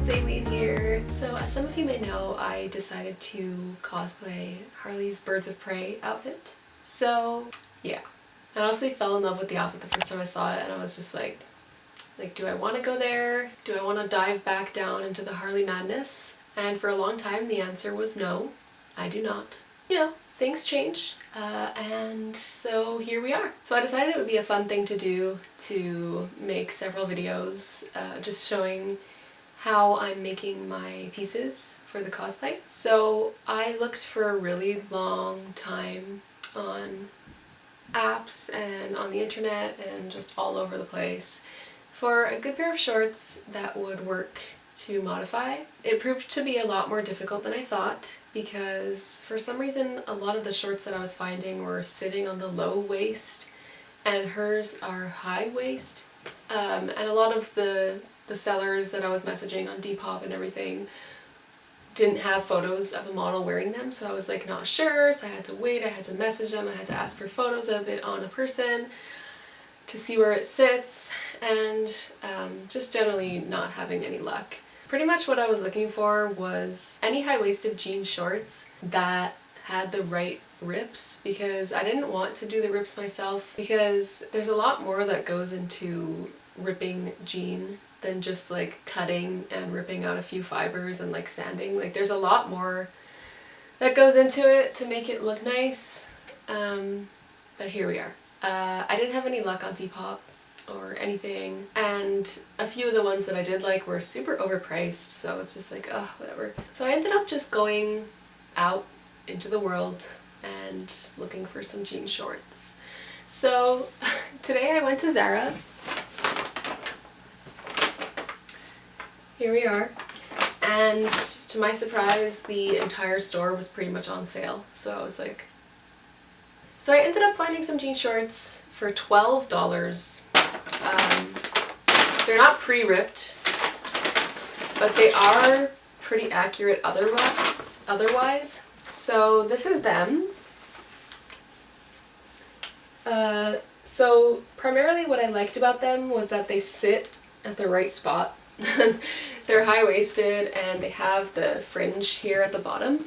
it's Aileen here. So as some of you may know, I decided to cosplay Harley's Birds of Prey outfit. So yeah, I honestly fell in love with the outfit the first time I saw it, and I was just like, do I want to go there? Do I want to dive back down into the Harley madness? And for a long time the answer was no, I do not. You know, things change, and so here we are. So I decided it would be a fun thing to do to make several videos just showing how I'm making my pieces for the cosplay. So I looked for a really long time on apps and on the internet and just all over the place for a good pair of shorts that would work to modify. It proved to be a lot more difficult than I thought because for some reason a lot of the shorts that I was finding were sitting on the low waist and hers are high waist, and a lot of the sellers that I was messaging on Depop and everything didn't have photos of a model wearing them, so I was like not sure, so I had to wait, I had to message them, I had to ask for photos of it on a person to see where it sits, and just generally not having any luck. Pretty much what I was looking for was any high-waisted jean shorts that had the right rips, because I didn't want to do the rips myself because there's a lot more that goes into ripping jean than just like cutting and ripping out a few fibers and like sanding. Like there's a lot more that goes into it to make it look nice, but here we are. I didn't have any luck on Depop or anything, and a few of the ones that I did like were super overpriced, so it's just like, oh, whatever. So I ended up just going out into the world and looking for some jean shorts. So today I went to Zara. Here we are, and to my surprise the entire store was pretty much on sale, so I was like... So I ended up finding some jean shorts for $12. They're not pre-ripped, but they are pretty accurate otherwise. So this is them. So primarily what I liked about them was that they sit at the right spot. They're high-waisted and they have the fringe here at the bottom,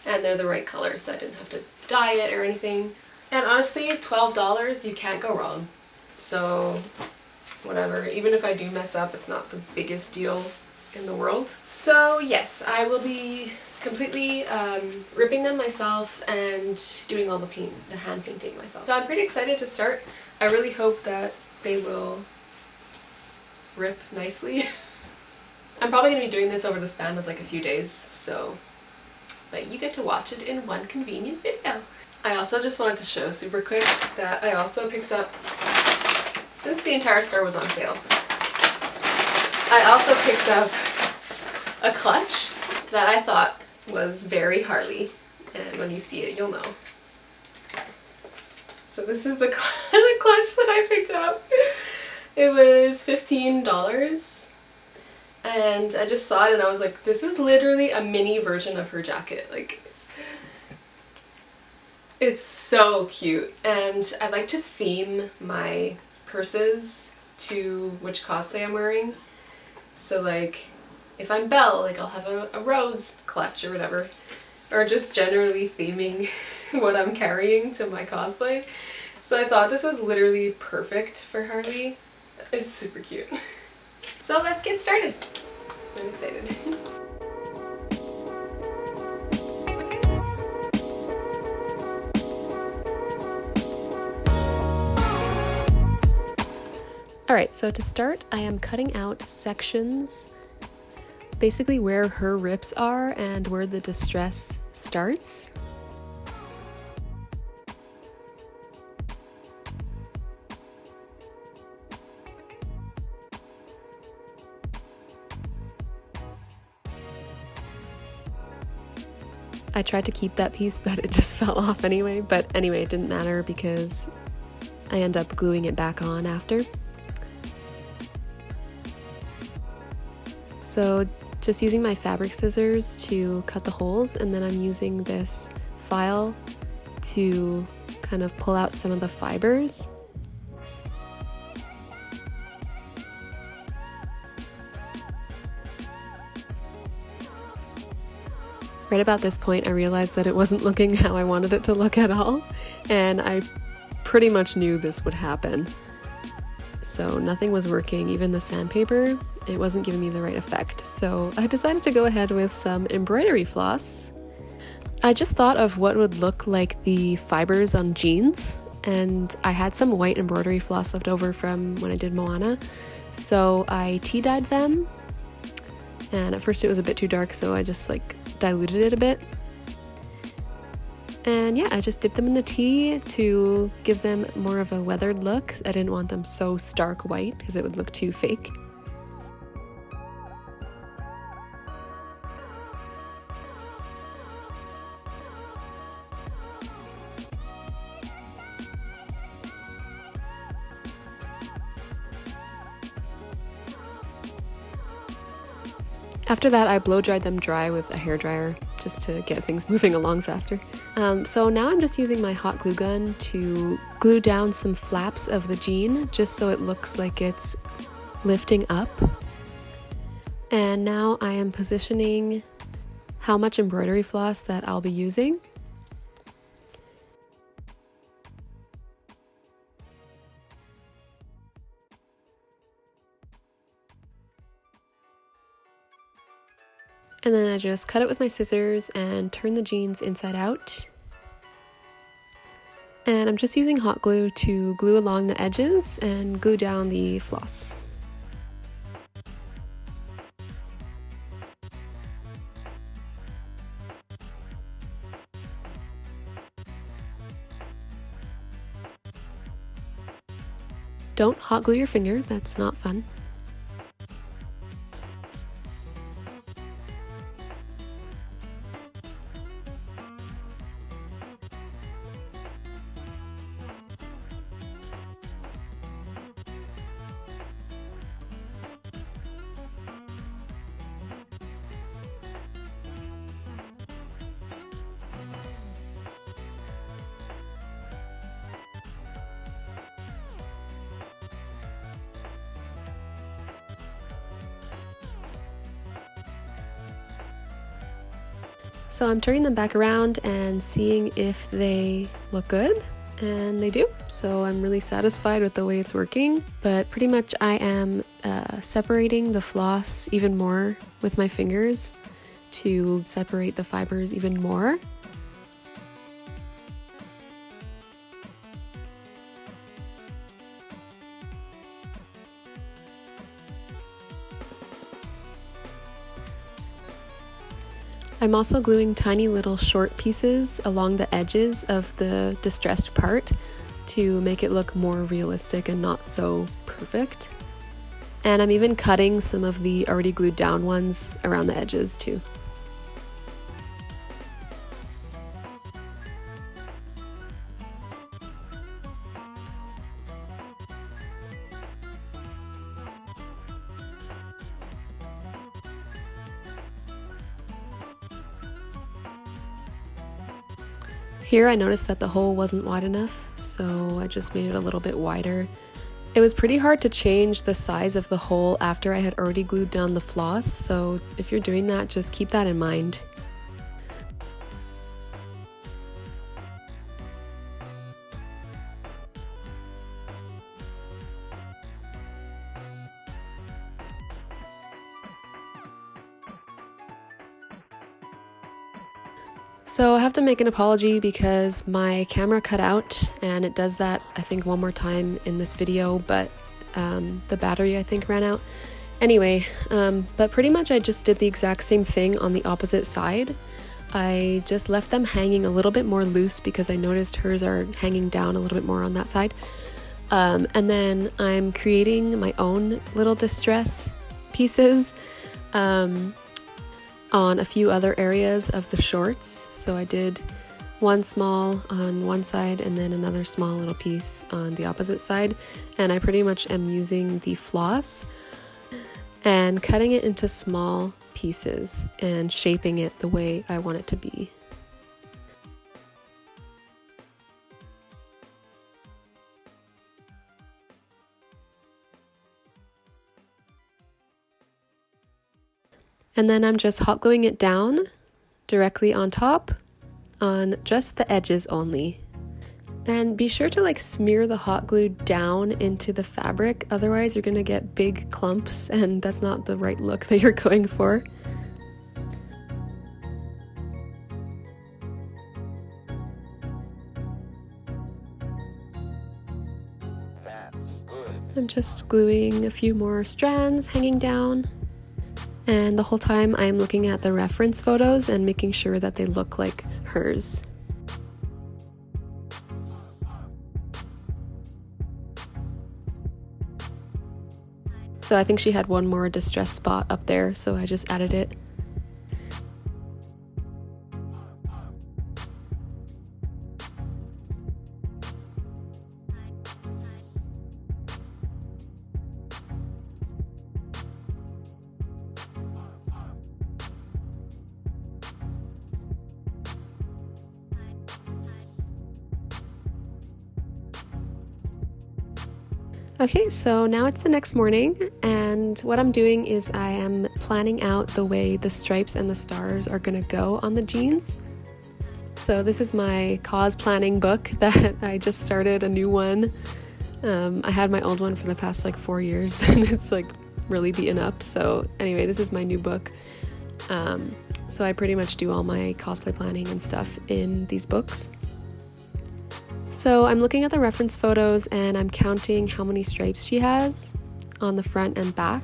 and they're the right color, so I didn't have to dye it or anything. And honestly, $12, you can't go wrong. So whatever, even if I do mess up, it's not the biggest deal in the world. So yes, I will be completely ripping them myself and doing all the hand painting myself. So I'm pretty excited to start. I really hope that they will rip nicely. I'm probably going to be doing this over the span of like a few days, so but you get to watch it in one convenient video. I also just wanted to show super quick that I also picked up, since the entire store was on sale, I also picked up a clutch that I thought was very Harley, and when you see it you'll know. So this is the clutch that I picked up. It was $15, and I just saw it and I was like, this is literally a mini version of her jacket. Like, it's so cute, and I like to theme my purses to which cosplay I'm wearing. So like, if I'm Belle, like I'll have a rose clutch or whatever, or just generally theming what I'm carrying to my cosplay. So I thought this was literally perfect for Harley. It's super cute. So let's get started. I'm excited. Alright, so to start, I am cutting out sections, basically where her rips are and where the distress starts. I tried to keep that piece, but it just fell off anyway. But anyway, it didn't matter because I end up gluing it back on after. So just using my fabric scissors to cut the holes, and then I'm using this file to kind of pull out some of the fibers. Right about this point, I realized that it wasn't looking how I wanted it to look at all, and I pretty much knew this would happen. So nothing was working, even the sandpaper, it wasn't giving me the right effect. So I decided to go ahead with some embroidery floss. I just thought of what would look like the fibers on jeans, and I had some white embroidery floss left over from when I did Moana. So I tea dyed them, and at first it was a bit too dark, so I just like diluted it a bit. And yeah, I just dipped them in the tea to give them more of a weathered look. I didn't want them so stark white because it would look too fake. After that, I blow dried them dry with a hairdryer just to get things moving along faster. So now I'm just using my hot glue gun to glue down some flaps of the jean just so it looks like it's lifting up. And now I am positioning how much embroidery floss that I'll be using. And then I just cut it with my scissors and turn the jeans inside out. And I'm just using hot glue to glue along the edges and glue down the floss. Don't hot glue your finger, that's not fun. So I'm turning them back around and seeing if they look good, and they do. So I'm really satisfied with the way it's working, but pretty much I am separating the floss even more with my fingers to separate the fibers even more. I'm also gluing tiny little short pieces along the edges of the distressed part to make it look more realistic and not so perfect. And I'm even cutting some of the already glued down ones around the edges too. Here I noticed that the hole wasn't wide enough, so I just made it a little bit wider. It was pretty hard to change the size of the hole after I had already glued down the floss, so if you're doing that, just keep that in mind. So I have to make an apology because my camera cut out, and it does that I think one more time in this video, but the battery I think ran out. Anyway, but pretty much I just did the exact same thing on the opposite side. I just left them hanging a little bit more loose because I noticed hers are hanging down a little bit more on that side. And then I'm creating my own little distress pieces on a few other areas of the shorts. So I did one small on one side and then another small little piece on the opposite side. And I pretty much am using the floss and cutting it into small pieces and shaping it the way I want it to be. And then I'm just hot gluing it down directly on top, on just the edges only. And be sure to like smear the hot glue down into the fabric, otherwise you're gonna get big clumps and that's not the right look that you're going for. I'm just gluing a few more strands hanging down. And the whole time I'm looking at the reference photos and making sure that they look like hers. So I think she had one more distress spot up there, so I just added it. Okay, so now it's the next morning, and what I'm doing is I am planning out the way the stripes and the stars are gonna go on the jeans. So this is my cause planning book that I just started a new one. I had my old one for the past like 4 years and it's like really beaten up. So anyway, this is my new book. So I pretty much do all my cosplay planning and stuff in these books. So I'm looking at the reference photos and I'm counting how many stripes she has on the front and back.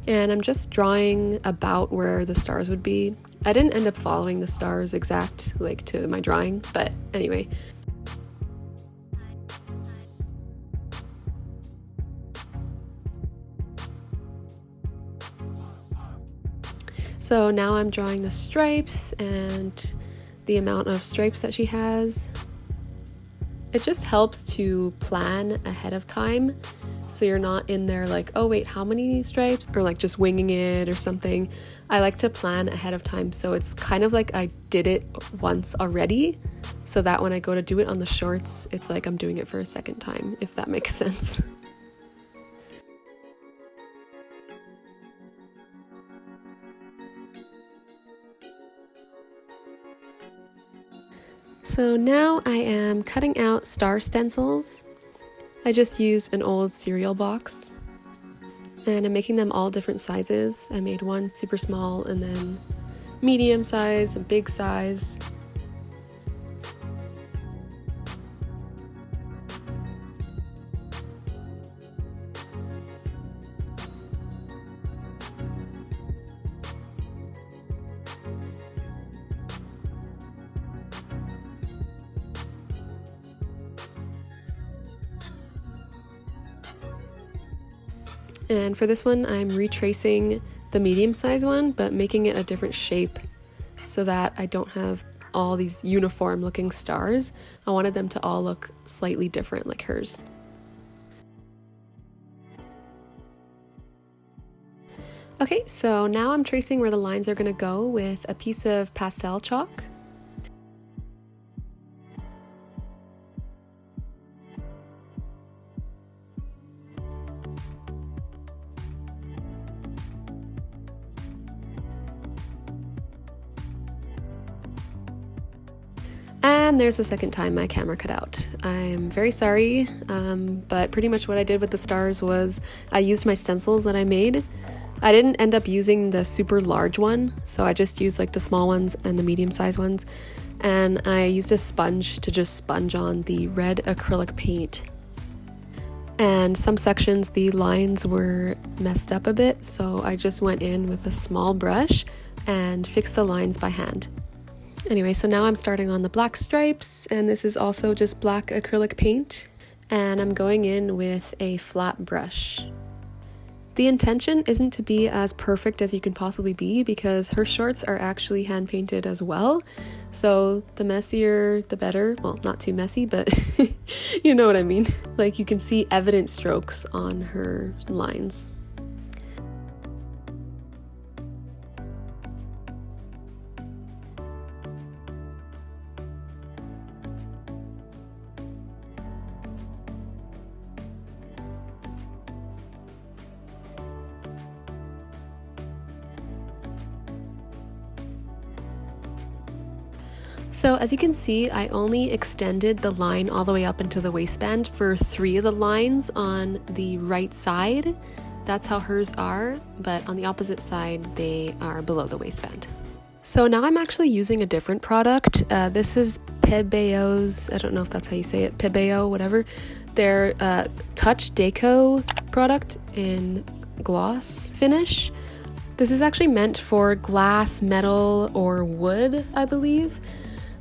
And I'm just drawing about where the stars would be. I didn't end up following the stars exact like to my drawing, but anyway. So now I'm drawing the stripes and the amount of stripes that she has. It just helps to plan ahead of time so you're not in there like, oh wait, how many stripes? Or like just winging it or something. I like to plan ahead of time so it's kind of like I did it once already, so that when I go to do it on the shorts, it's like I'm doing it for a second time, if that makes sense. So now I am cutting out star stencils. I just used an old cereal box and I'm making them all different sizes. I made one super small and then medium size and big size. And for this one, I'm retracing the medium size one, but making it a different shape so that I don't have all these uniform looking stars. I wanted them to all look slightly different like hers. Okay, so now I'm tracing where the lines are gonna go with a piece of pastel chalk. And there's the second time my camera cut out. I'm very sorry, but pretty much what I did with the stars was I used my stencils that I made. I didn't end up using the super large one, so I just used like the small ones and the medium sized ones. And I used a sponge to just sponge on the red acrylic paint. And some sections the lines were messed up a bit, so I just went in with a small brush and fixed the lines by hand. Anyway, so now I'm starting on the black stripes, and this is also just black acrylic paint, and I'm going in with a flat brush. The intention isn't to be as perfect as you can possibly be because her shorts are actually hand painted as well, so the messier the better. Well, not too messy, but you know what I mean. Like you can see evident strokes on her lines. So as you can see, I only extended the line all the way up into the waistband for 3 of the lines on the right side. That's how hers are, but on the opposite side, they are below the waistband. So now I'm actually using a different product. This is Pebeo's, I don't know if that's how you say it, Pebeo, whatever. Their Touch Deco product in gloss finish. This is actually meant for glass, metal, or wood, I believe.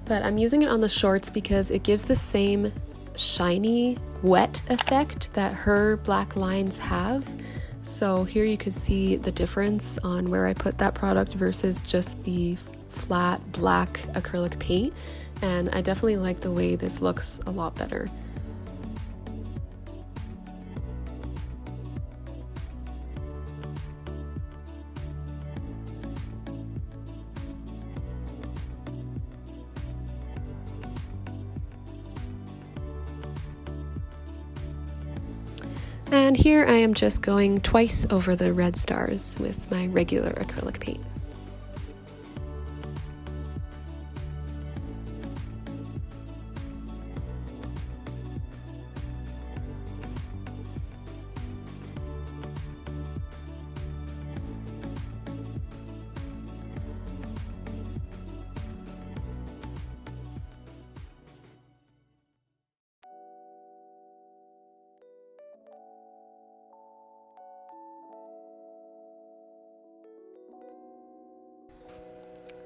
But I'm using it on the shorts because it gives the same shiny, wet effect that her black lines have. So here you could see the difference on where I put that product versus just the flat black acrylic paint. And I definitely like the way this looks a lot better. And here I am just going twice over the red stars with my regular acrylic paint.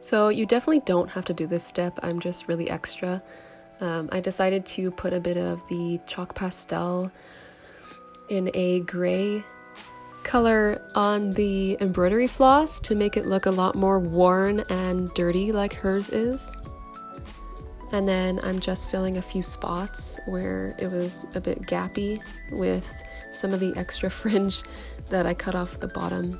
So you definitely don't have to do this step, I'm just really extra. I decided to put a bit of the chalk pastel in a gray color on the embroidery floss to make it look a lot more worn and dirty like hers is. And then I'm just filling a few spots where it was a bit gappy with some of the extra fringe that I cut off the bottom.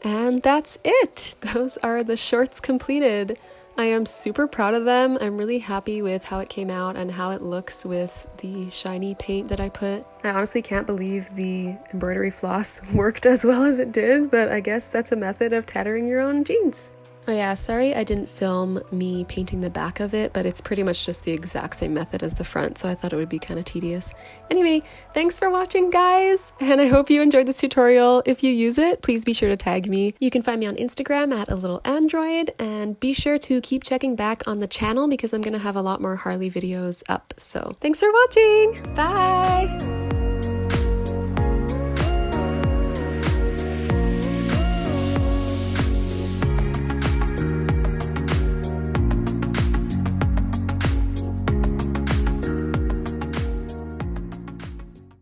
And that's it! Those are the shorts completed. I am super proud of them. I'm really happy with how it came out and how it looks with the shiny paint that I put. I honestly can't believe the embroidery floss worked as well as it did, but I guess that's a method of tattering your own jeans. Oh yeah, sorry I didn't film me painting the back of it, but it's pretty much just the exact same method as the front, so I thought it would be kind of tedious. Anyway, thanks for watching, guys, and I hope you enjoyed this tutorial. If you use it, please be sure to tag me. You can find me on Instagram at @alittleandroid, and be sure to keep checking back on the channel because I'm going to have a lot more Harley videos up. So thanks for watching! Bye!